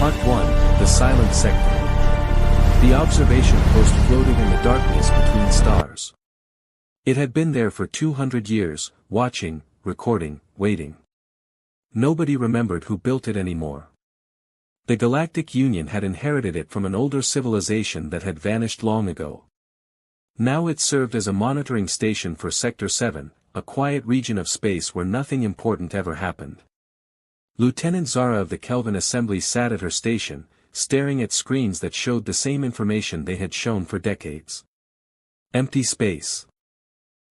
Part 1, The Silent Sector. The observation post floated in the darkness between stars. It had been there for 200 years, watching, recording, waiting. Nobody remembered who built it anymore. The Galactic Union had inherited it from an older civilization that had vanished long ago. Now it served as a monitoring station for Sector 7, a quiet region of space where nothing important ever happened. Lieutenant Zara of the Kelvin Assembly sat at her station, staring at screens that showed the same information they had shown for decades. Empty space.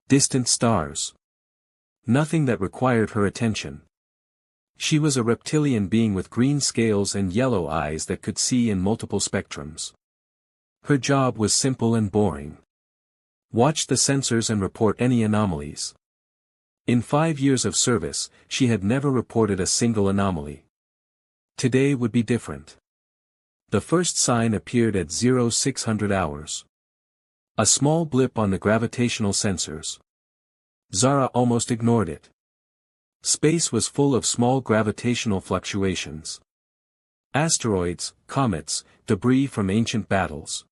Distant stars. Nothing that required her attention. She was a reptilian being with green scales and yellow eyes that could see in multiple spectrums. Her job was simple and boring. Watch the sensors and report any anomalies. In 5 years of service, she had never reported a single anomaly. Today would be different. The first sign appeared at 0600 hours. A small blip on the gravitational sensors. Zara almost ignored it. Space was full of small gravitational fluctuations. Asteroids, comets, debris from ancient battles.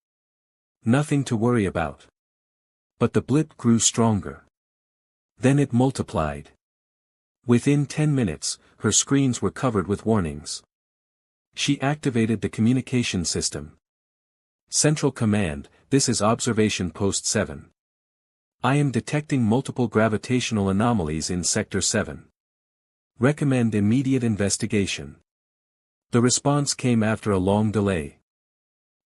Nothing to worry about. But the blip grew stronger. Then it multiplied. Within 10 minutes, her screens were covered with warnings. She activated the communication system. Central Command, this is Observation Post 7. I am detecting multiple gravitational anomalies in Sector 7. Recommend immediate investigation. The response came after a long delay.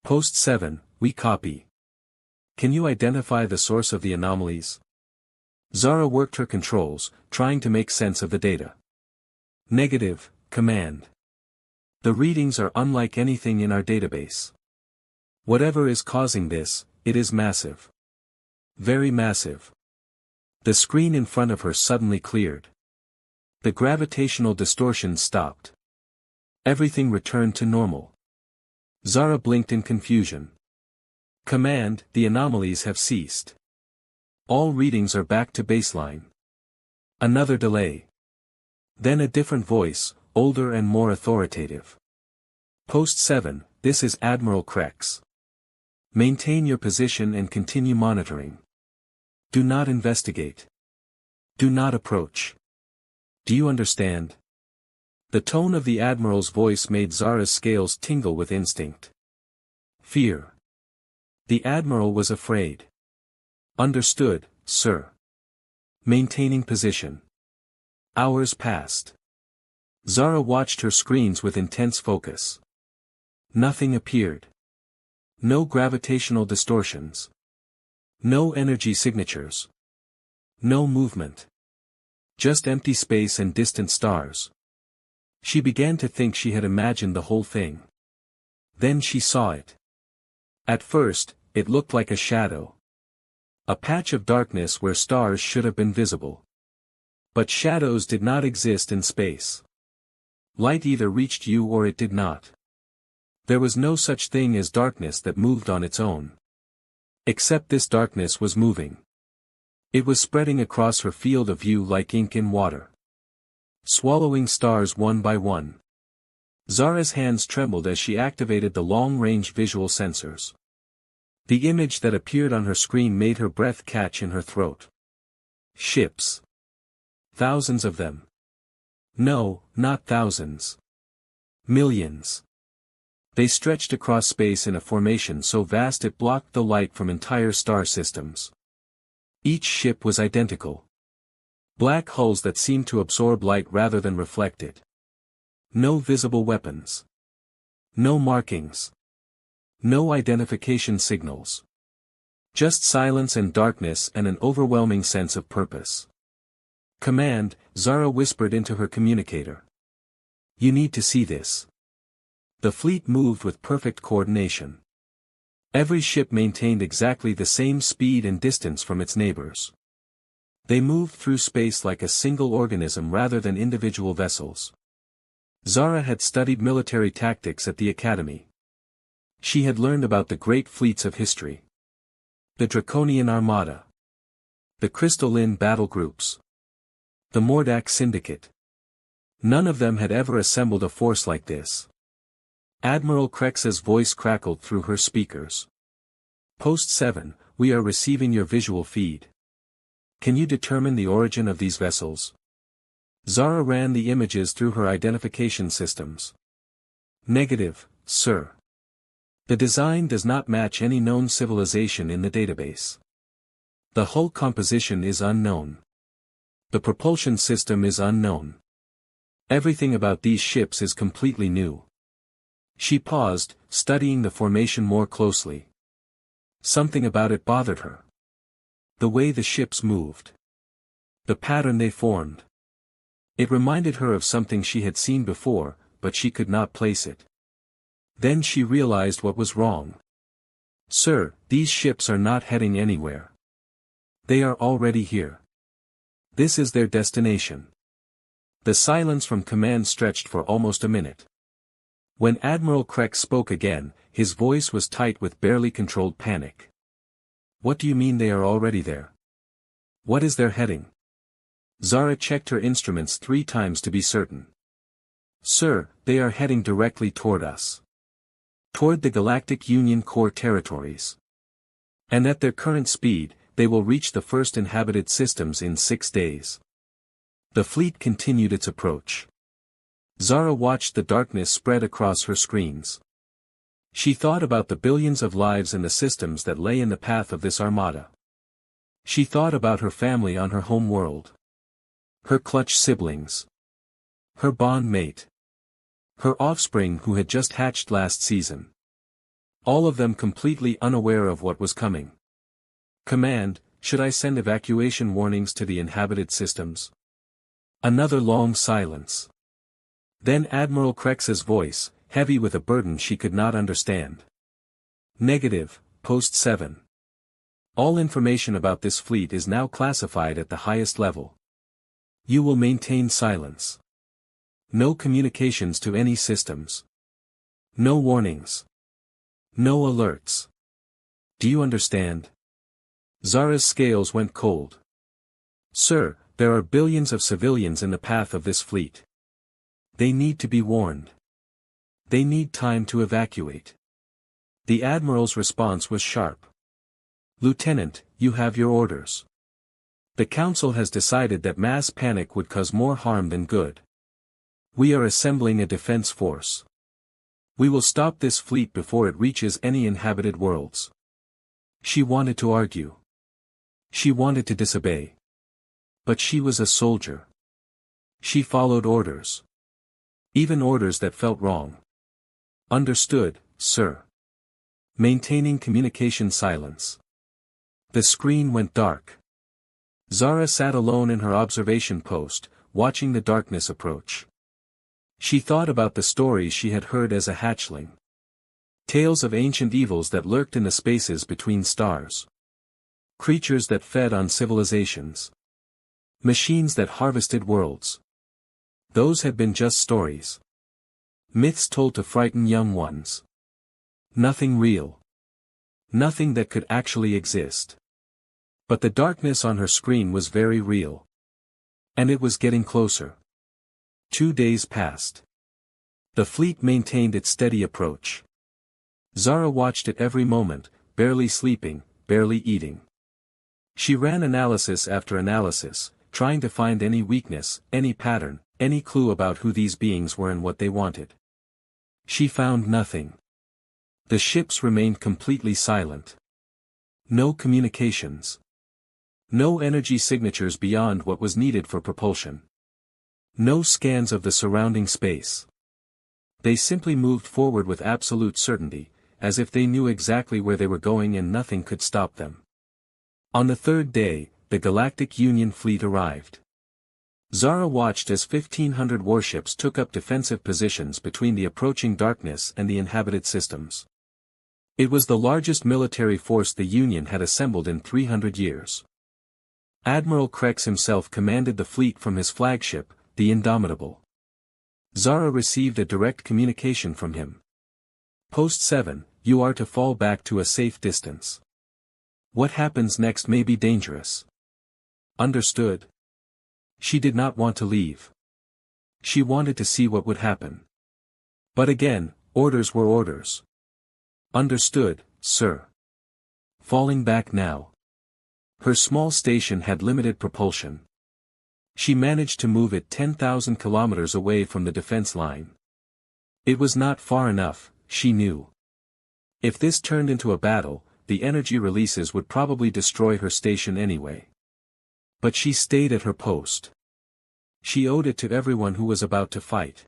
Post 7, we copy. Can you identify the source of the anomalies? Zara worked her controls, trying to make sense of the data. Negative, Command. The readings are unlike anything in our database. Whatever is causing this, it is massive. Very massive. The screen in front of her suddenly cleared. The gravitational distortion stopped. Everything returned to normal. Zara blinked in confusion. Command, the anomalies have ceased. All readings are back to baseline. Another delay. Then a different voice, older and more authoritative. Post 7, this is Admiral Krex. Maintain your position and continue monitoring. Do not investigate. Do not approach. Do you understand? The tone of the Admiral's voice made Zara's scales tingle with instinct. Fear. The Admiral was afraid. Understood, sir. Maintaining position. Hours passed. Zara watched her screens with intense focus. Nothing appeared. No gravitational distortions. No energy signatures. No movement. Just empty space and distant stars. She began to think she had imagined the whole thing. Then she saw it. At first, it looked like a shadow. A patch of darkness where stars should have been visible. But shadows did not exist in space. Light either reached you or it did not. There was no such thing as darkness that moved on its own. Except this darkness was moving. It was spreading across her field of view like ink in water. Swallowing stars one by one. Zara's hands trembled as she activated the long-range visual sensors. The image that appeared on her screen made her breath catch in her throat. Ships. Thousands of them. No, not thousands. Millions. They stretched across space in a formation so vast it blocked the light from entire star systems. Each ship was identical. Black hulls that seemed to absorb light rather than reflect it. No visible weapons. No markings. No identification signals. Just silence and darkness and an overwhelming sense of purpose. Command, Zara whispered into her communicator. You need to see this. The fleet moved with perfect coordination. Every ship maintained exactly the same speed and distance from its neighbors. They moved through space like a single organism rather than individual vessels. Zara had studied military tactics at the academy. She had learned about the great fleets of history. The Draconian Armada. The Crystalline battle groups. The Mordak Syndicate. None of them had ever assembled a force like this. Admiral Krex's voice crackled through her speakers. Post 7, we are receiving your visual feed. Can you determine the origin of these vessels? Zara ran the images through her identification systems. Negative, sir. The design does not match any known civilization in the database. The hull composition is unknown. The propulsion system is unknown. Everything about these ships is completely new. She paused, studying the formation more closely. Something about it bothered her. The way the ships moved. The pattern they formed. It reminded her of something she had seen before, but she could not place it. Then she realized what was wrong. Sir, these ships are not heading anywhere. They are already here. This is their destination. The silence from command stretched for almost a minute. When Admiral Krex spoke again, his voice was tight with barely controlled panic. What do you mean they are already there? What is their heading? Zara checked her instruments 3 times to be certain. Sir, they are heading directly toward us. Toward the Galactic Union core territories. And at their current speed, they will reach the first inhabited systems in 6 days. The fleet continued its approach. Zara watched the darkness spread across her screens. She thought about the billions of lives in the systems that lay in the path of this armada. She thought about her family on her home world. Her clutch siblings. Her bond mate. Her offspring who had just hatched last season. All of them completely unaware of what was coming. Command, should I send evacuation warnings to the inhabited systems? Another long silence. Then Admiral Krex's voice, heavy with a burden she could not understand. Negative, Post 7. All information about this fleet is now classified at the highest level. You will maintain silence. No communications to any systems. No warnings. No alerts. Do you understand? Zara's scales went cold. Sir, there are billions of civilians in the path of this fleet. They need to be warned. They need time to evacuate. The Admiral's response was sharp. Lieutenant, you have your orders. The Council has decided that mass panic would cause more harm than good. We are assembling a defense force. We will stop this fleet before it reaches any inhabited worlds. She wanted to argue. She wanted to disobey. But she was a soldier. She followed orders. Even orders that felt wrong. Understood, sir. Maintaining communication silence. The screen went dark. Zara sat alone in her observation post, watching the darkness approach. She thought about the stories she had heard as a hatchling. Tales of ancient evils that lurked in the spaces between stars. Creatures that fed on civilizations. Machines that harvested worlds. Those had been just stories. Myths told to frighten young ones. Nothing real. Nothing that could actually exist. But the darkness on her screen was very real. And it was getting closer. 2 days passed. The fleet maintained its steady approach. Zara watched it every moment, barely sleeping, barely eating. She ran analysis after analysis, trying to find any weakness, any pattern, any clue about who these beings were and what they wanted. She found nothing. The ships remained completely silent. No communications. No energy signatures beyond what was needed for propulsion. No scans of the surrounding space. They simply moved forward with absolute certainty, as if they knew exactly where they were going and nothing could stop them. On the 3rd day, the Galactic Union fleet arrived. Zara watched as 1,500 warships took up defensive positions between the approaching darkness and the inhabited systems. It was the largest military force the Union had assembled in 300 years. Admiral Krex himself commanded the fleet from his flagship, the Indomitable. Zara received a direct communication from him. Post 7, you are to fall back to a safe distance. What happens next may be dangerous. Understood? She did not want to leave. She wanted to see what would happen. But again, Orders were orders. Understood, sir. Falling back now. Her small station had limited propulsion. She managed to move it 10,000 kilometers away from the defense line. It was not far enough, she knew. If this turned into a battle, the energy releases would probably destroy her station anyway. But she stayed at her post. She owed it to everyone who was about to fight.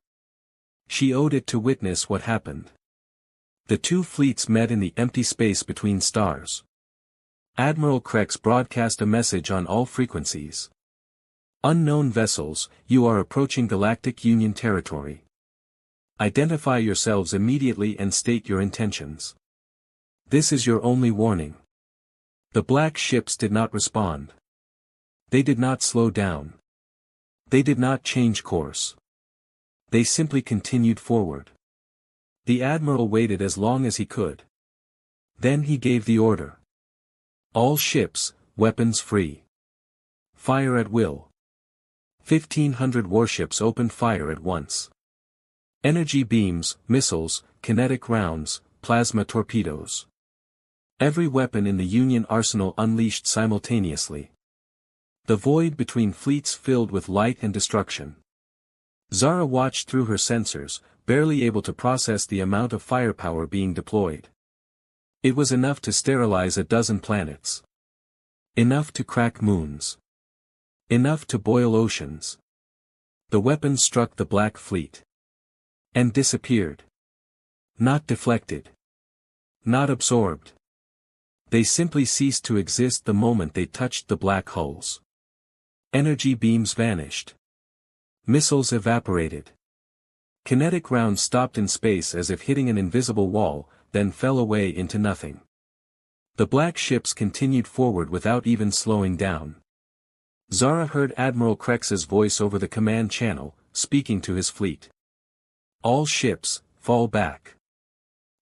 She owed it to witness what happened. The two fleets met in the empty space between stars. Admiral Krex broadcast a message on all frequencies. Unknown vessels, you are approaching Galactic Union territory. Identify yourselves immediately and state your intentions. This is your only warning. The black ships did not respond. They did not slow down. They did not change course. They simply continued forward. The admiral waited as long as he could. Then he gave the order. All ships, weapons free. Fire at will. 1,500 warships opened fire at once. Energy beams, missiles, kinetic rounds, plasma torpedoes. Every weapon in the Union arsenal unleashed simultaneously. The void between fleets filled with light and destruction. Zara watched through her sensors, barely able to process the amount of firepower being deployed. It was enough to sterilize a dozen planets. Enough to crack moons. Enough to boil oceans. The weapons struck the Black Fleet. And disappeared. Not deflected. Not absorbed. They simply ceased to exist the moment they touched the black hulls. Energy beams vanished. Missiles evaporated. Kinetic rounds stopped in space as if hitting an invisible wall, then fell away into nothing. The black ships continued forward without even slowing down. Zara heard Admiral Krex's voice over the command channel, speaking to his fleet. All ships, fall back.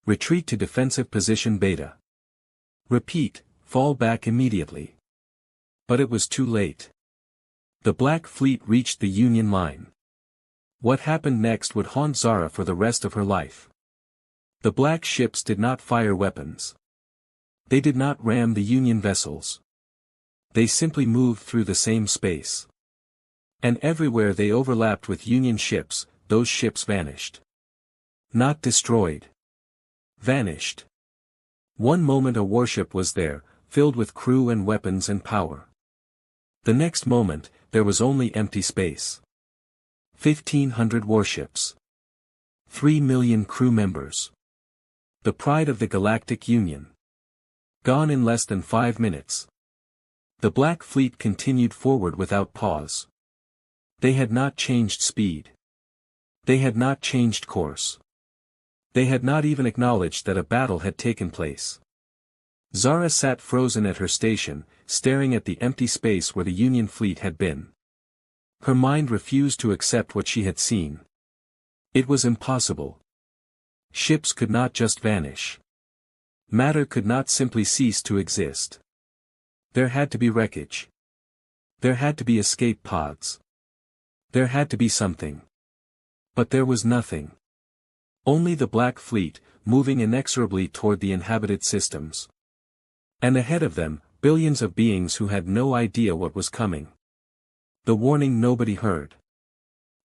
Retreat to defensive position Beta. Repeat, fall back immediately. But it was too late. The Black Fleet reached the Union line. What happened next would haunt Zara for the rest of her life. The black ships did not fire weapons. They did not ram the Union vessels. They simply moved through the same space. And everywhere they overlapped with Union ships, those ships vanished. Not destroyed. Vanished. One moment a warship was there, filled with crew and weapons and power. The next moment, there was only empty space. 1,500 warships. 3 million crew members. The pride of the Galactic Union. Gone in less than 5 minutes. The Black Fleet continued forward without pause. They had not changed speed. They had not changed course. They had not even acknowledged that a battle had taken place. Zara sat frozen at her station, staring at the empty space where the Union fleet had been. Her mind refused to accept what she had seen. It was impossible. Ships could not just vanish. Matter could not simply cease to exist. There had to be wreckage. There had to be escape pods. There had to be something. But there was nothing. Only the Black Fleet, moving inexorably toward the inhabited systems. And ahead of them, billions of beings who had no idea what was coming. The warning nobody heard.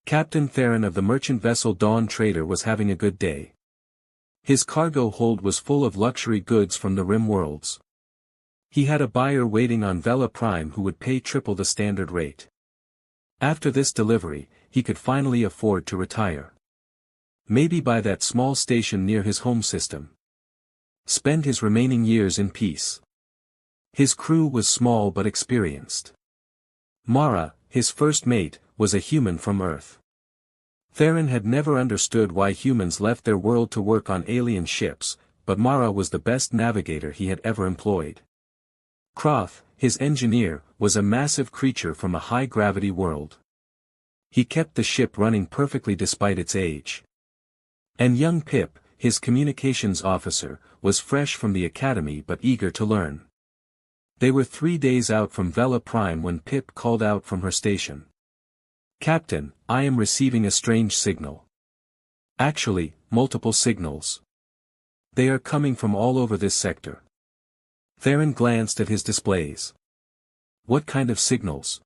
Captain Theron of the merchant vessel Dawn Trader was having a good day. His cargo hold was full of luxury goods from the Rim worlds. He had a buyer waiting on Vela Prime who would pay triple the standard rate. After this delivery, he could finally afford to retire. Maybe buy that small station near his home system. Spend his remaining years in peace. His crew was small but experienced. Mara, his first mate, was a human from Earth. Theron had never understood why humans left their world to work on alien ships, but Mara was the best navigator he had ever employed. Kroth, his engineer, was a massive creature from a high-gravity world. He kept the ship running perfectly despite its age. And young Pip, his communications officer, was fresh from the academy but eager to learn. They were 3 days out from Vela Prime when Pip called out from her station. "Captain, I am receiving a strange signal." Actually, multiple signals. They are coming from all over this sector. Theron glanced at his displays. What kind of signals?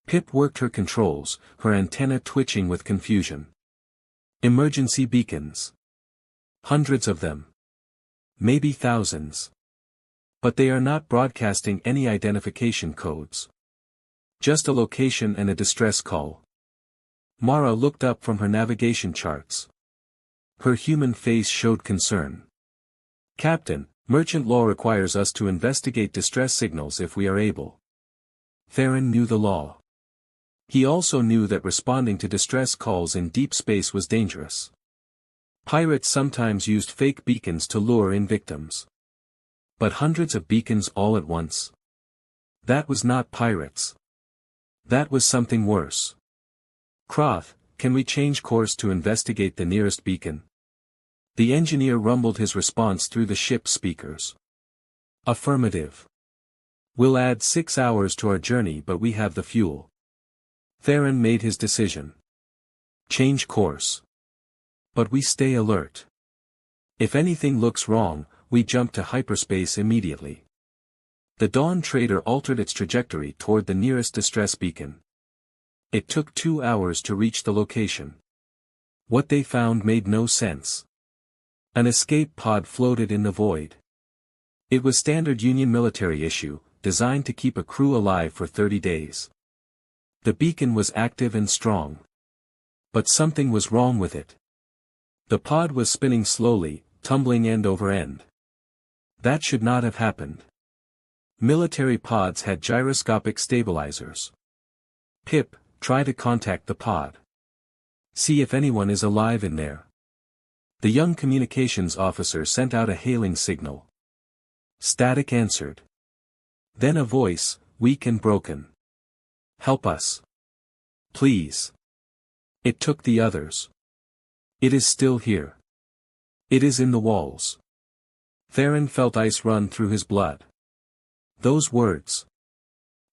Pip worked her controls, her antenna twitching with confusion. Emergency beacons. Hundreds of them. Maybe thousands. But they are not broadcasting any identification codes. Just a location and a distress call. Mara looked up from her navigation charts. Her human face showed concern. Captain, merchant law requires us to investigate distress signals if we are able. Theron knew the law. He also knew that responding to distress calls in deep space was dangerous. Pirates sometimes used fake beacons to lure in victims. But hundreds of beacons all at once? That was not pirates. That was something worse. Croth, can we change course to investigate the nearest beacon? The engineer rumbled his response through the ship's speakers. Affirmative. We'll add 6 hours to our journey, but we have the fuel. Theron made his decision. Change course. But we stay alert. If anything looks wrong, we jump to hyperspace immediately. The Dawn Trader altered its trajectory toward the nearest distress beacon. It took 2 hours to reach the location. What they found made no sense. An escape pod floated in the void. It was standard Union military issue, designed to keep a crew alive for 30 days. The beacon was active and strong. But something was wrong with it. The pod was spinning slowly, tumbling end over end. That should not have happened. Military pods had gyroscopic stabilizers. Pip, try to contact the pod. See if anyone is alive in there. The young communications officer sent out a hailing signal. Static answered. Then a voice, weak and broken. Help us. Please. It took the others. It is still here. It is in the walls. Theron felt ice run through his blood. Those words.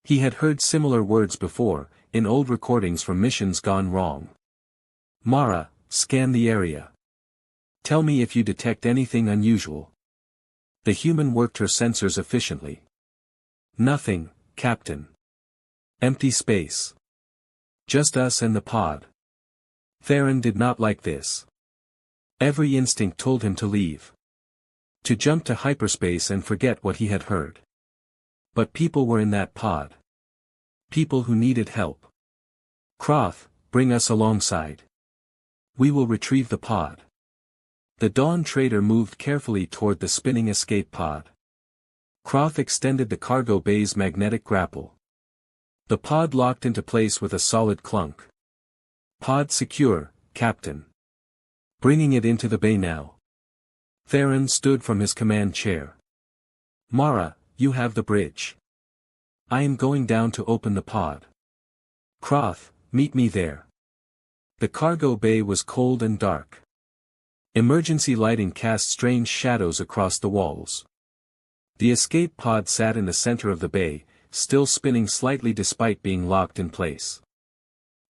He had heard similar words before, in old recordings from missions gone wrong. Mara, scan the area. Tell me if you detect anything unusual. The human worked her sensors efficiently. Nothing, Captain. Empty space. Just us and the pod. Theron did not like this. Every instinct told him to leave. To jump to hyperspace and forget what he had heard. But people were in that pod. People who needed help. Croth, bring us alongside. We will retrieve the pod. The Dawn Trader moved carefully toward the spinning escape pod. Croth extended the cargo bay's magnetic grapple. The pod locked into place with a solid clunk. Pod secure, Captain. Bringing it into the bay now. Theron stood from his command chair. Mara, you have the bridge. I am going down to open the pod. Croth, meet me there. The cargo bay was cold and dark. Emergency lighting cast strange shadows across the walls. The escape pod sat in the center of the bay, still spinning slightly despite being locked in place.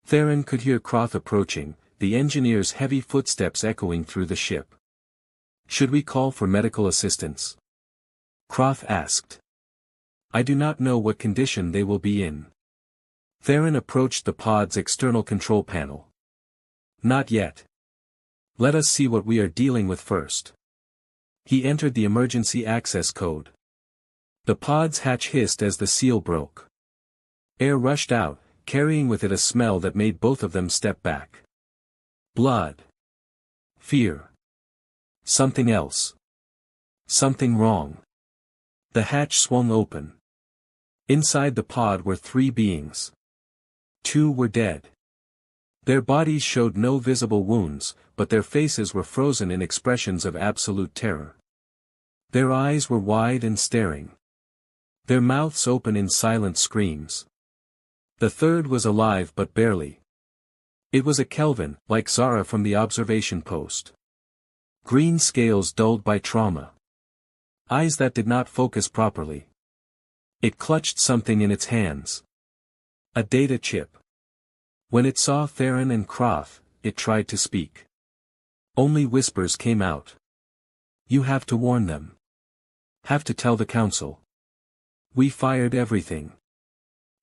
Theron could hear Croth approaching, the engineer's heavy footsteps echoing through the ship. Should we call for medical assistance? Croth asked. I do not know what condition they will be in. Theron approached the pod's external control panel. Not yet. Let us see what we are dealing with first. He entered the emergency access code. The pod's hatch hissed as the seal broke. Air rushed out, carrying with it a smell that made both of them step back. Blood. Fear. Something else. Something wrong. The hatch swung open. Inside the pod were 3 beings. 2 were dead. Their bodies showed no visible wounds, but their faces were frozen in expressions of absolute terror. Their eyes were wide and staring. Their mouths open in silent screams. The third was alive but barely. It was a Kelvin, like Zara from the observation post. Green scales dulled by trauma. Eyes that did not focus properly. It clutched something in its hands. A data chip. When it saw Theron and Croth, it tried to speak. Only whispers came out. You have to warn them. Have to tell the council. We fired everything.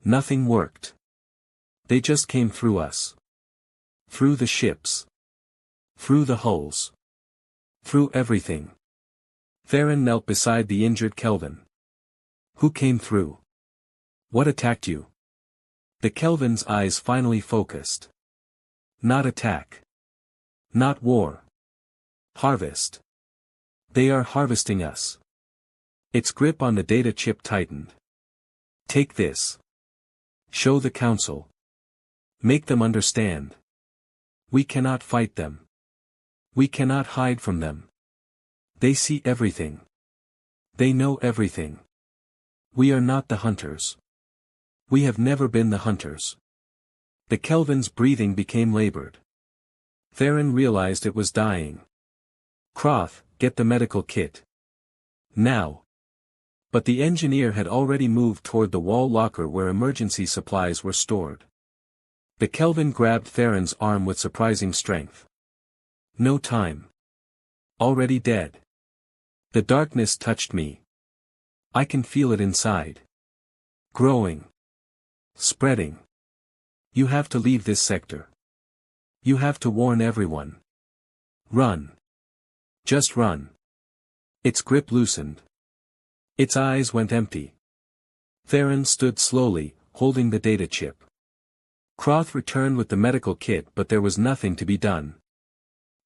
Nothing worked. They just came through us. Through the ships. Through the hulls. Through everything. Theron knelt beside the injured Kelvin. Who came through? What attacked you? The Kelvin's eyes finally focused. Not attack. Not war. Harvest. They are harvesting us. Its grip on the data chip tightened. Take this. Show the council. Make them understand. We cannot fight them. We cannot hide from them. They see everything. They know everything. We are not the hunters. We have never been the hunters. The Kelvin's breathing became labored. Theron realized it was dying. Croth, get the medical kit. Now. But the engineer had already moved toward the wall locker where emergency supplies were stored. The Kelvin grabbed Theron's arm with surprising strength. No time. Already dead. The darkness touched me. I can feel it inside. Growing. Spreading. You have to leave this sector. You have to warn everyone. Run. Just run. Its grip loosened. Its eyes went empty. Theron stood slowly, holding the data chip. Croth returned with the medical kit, but there was nothing to be done.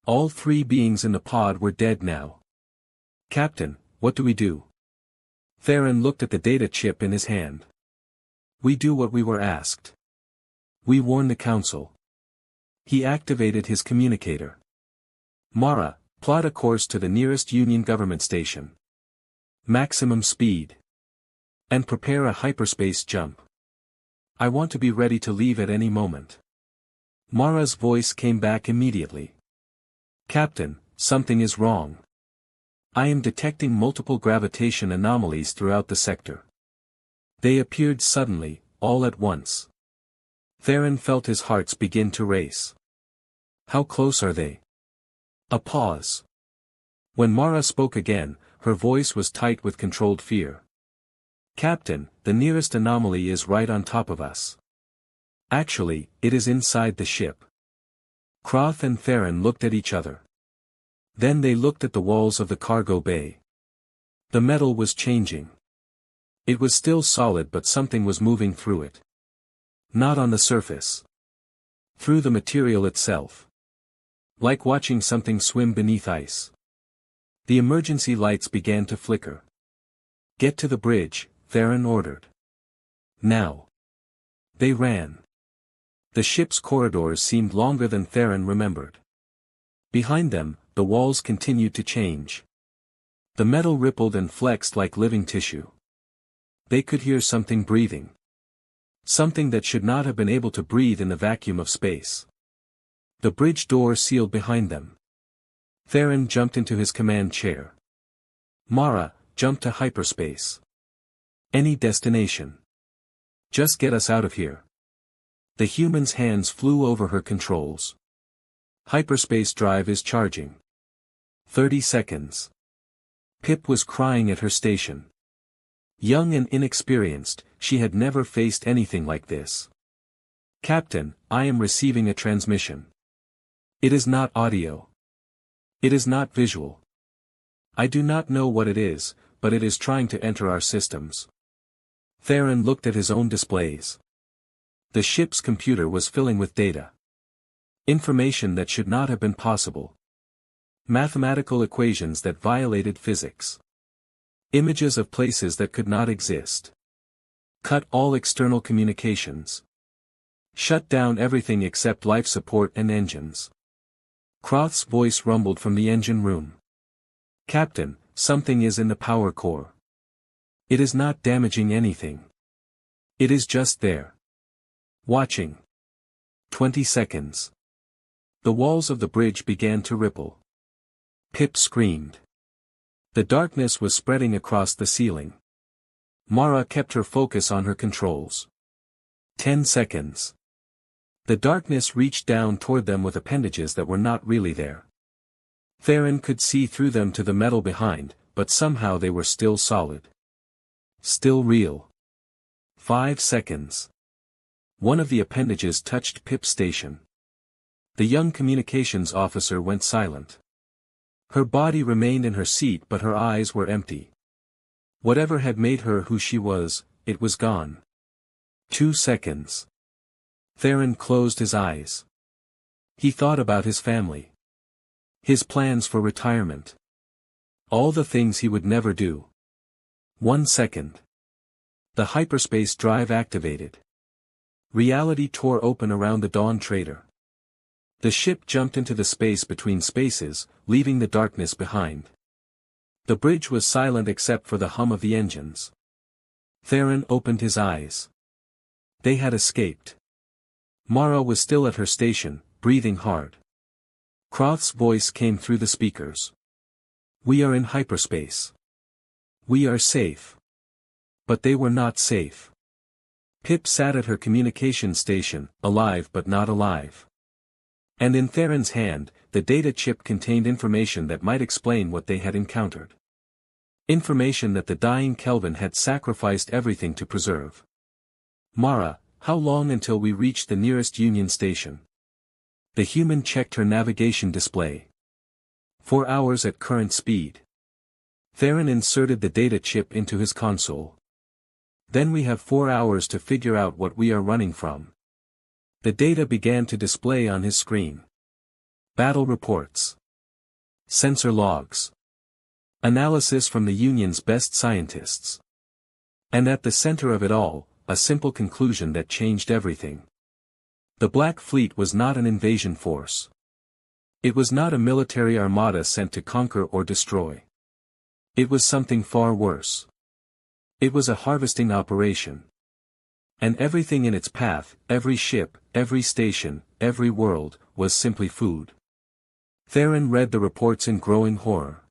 All three beings in the pod were dead now. Captain, what do we do? Theron looked at the data chip in his hand. We do what we were asked. We warn the council. He activated his communicator. Mara, plot a course to the nearest Union government station. Maximum speed. And prepare a hyperspace jump. I want to be ready to leave at any moment. Mara's voice came back immediately. Captain, something is wrong. I am detecting multiple gravitation anomalies throughout the sector. They appeared suddenly, all at once. Theron felt his hearts begin to race. How close are they? A pause. When Mara spoke again, her voice was tight with controlled fear. Captain, the nearest anomaly is right on top of us. Actually, it is inside the ship. Croth and Theron looked at each other. Then they looked at the walls of the cargo bay. The metal was changing. It was still solid, but something was moving through it. Not on the surface. Through the material itself. Like watching something swim beneath ice. The emergency lights began to flicker. Get to the bridge, Theron ordered. Now. They ran. The ship's corridors seemed longer than Theron remembered. Behind them, the walls continued to change. The metal rippled and flexed like living tissue. They could hear something breathing. Something that should not have been able to breathe in the vacuum of space. The bridge door sealed behind them. Theron jumped into his command chair. Mara, jump to hyperspace. Any destination. Just get us out of here. The human's hands flew over her controls. Hyperspace drive is charging. 30 seconds. Pip was crying at her station. Young and inexperienced, she had never faced anything like this. Captain, I am receiving a transmission. It is not audio. It is not visual. I do not know what it is, but it is trying to enter our systems. Theron looked at his own displays. The ship's computer was filling with data. Information that should not have been possible. Mathematical equations that violated physics. Images of places that could not exist. Cut all external communications. Shut down everything except life support and engines. Croth's voice rumbled from the engine room. Captain, something is in the power core. It is not damaging anything. It is just there. Watching. 20 seconds. The walls of the bridge began to ripple. Pip screamed. The darkness was spreading across the ceiling. Mara kept her focus on her controls. 10 seconds. The darkness reached down toward them with appendages that were not really there. Theron could see through them to the metal behind, but somehow they were still solid. Still real. 5 seconds. One of the appendages touched Pip's station. The young communications officer went silent. Her body remained in her seat but her eyes were empty. Whatever had made her who she was, it was gone. 2 seconds. Theron closed his eyes. He thought about his family. His plans for retirement. All the things he would never do. 1 second. The hyperspace drive activated. Reality tore open around the Dawn Trader. The ship jumped into the space between spaces, leaving the darkness behind. The bridge was silent except for the hum of the engines. Theron opened his eyes. They had escaped. Mara was still at her station, breathing hard. Croth's voice came through the speakers. "We are in hyperspace. We are safe." But they were not safe. Pip sat at her communication station, alive but not alive. And in Theron's hand, the data chip contained information that might explain what they had encountered. Information that the dying Kelvin had sacrificed everything to preserve. "Mara, how long until we reach the nearest Union station?" The human checked her navigation display. 4 hours at current speed. Theron inserted the data chip into his console. "Then we have 4 hours to figure out what we are running from." The data began to display on his screen. Battle reports. Sensor logs. Analysis from the Union's best scientists. And at the center of it all, a simple conclusion that changed everything. The Black Fleet was not an invasion force. It was not a military armada sent to conquer or destroy. It was something far worse. It was a harvesting operation. And everything in its path, every ship, every station, every world, was simply food. Theron read the reports in growing horror.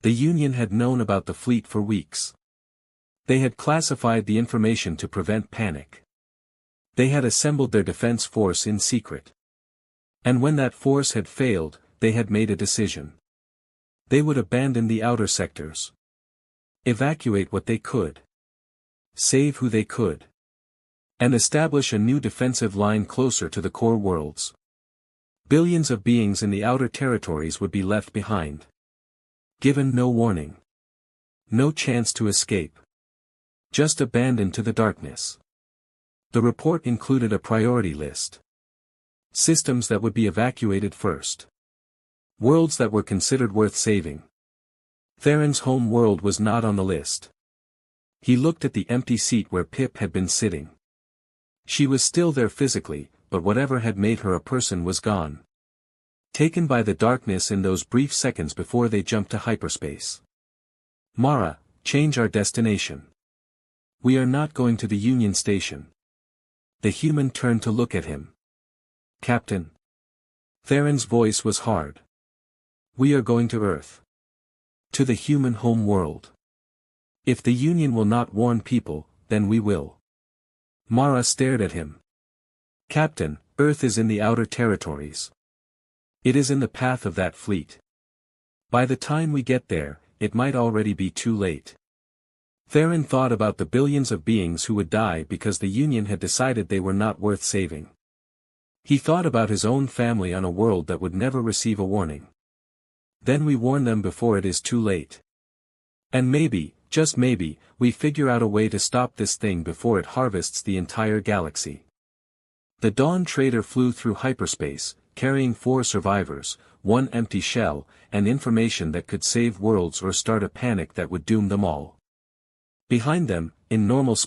The Union had known about the fleet for weeks. They had classified the information to prevent panic. They had assembled their defense force in secret. And when that force had failed, they had made a decision. They would abandon the outer sectors. Evacuate what they could. Save who they could. And establish a new defensive line closer to the core worlds. Billions of beings in the outer territories would be left behind. Given no warning. No chance to escape. Just abandoned to the darkness. The report included a priority list. Systems that would be evacuated first. Worlds that were considered worth saving. Theron's home world was not on the list. He looked at the empty seat where Pip had been sitting. She was still there physically, but whatever had made her a person was gone. Taken by the darkness in those brief seconds before they jumped to hyperspace. "Mara, change our destination. We are not going to the Union station." The human turned to look at him. "Captain." Theron's voice was hard. "We are going to Earth. To the human home world. If the Union will not warn people, then we will." Mara stared at him. "Captain, Earth is in the outer territories. It is in the path of that fleet. By the time we get there, it might already be too late." Theron thought about the billions of beings who would die because the Union had decided they were not worth saving. He thought about his own family on a world that would never receive a warning. Then we warn them before it is too late. And maybe, just maybe, we figure out a way to stop this thing before it harvests the entire galaxy. The Dawn Trader flew through hyperspace, carrying 4 survivors, 1 empty shell, and information that could save worlds or start a panic that would doom them all. Behind them, in normal space,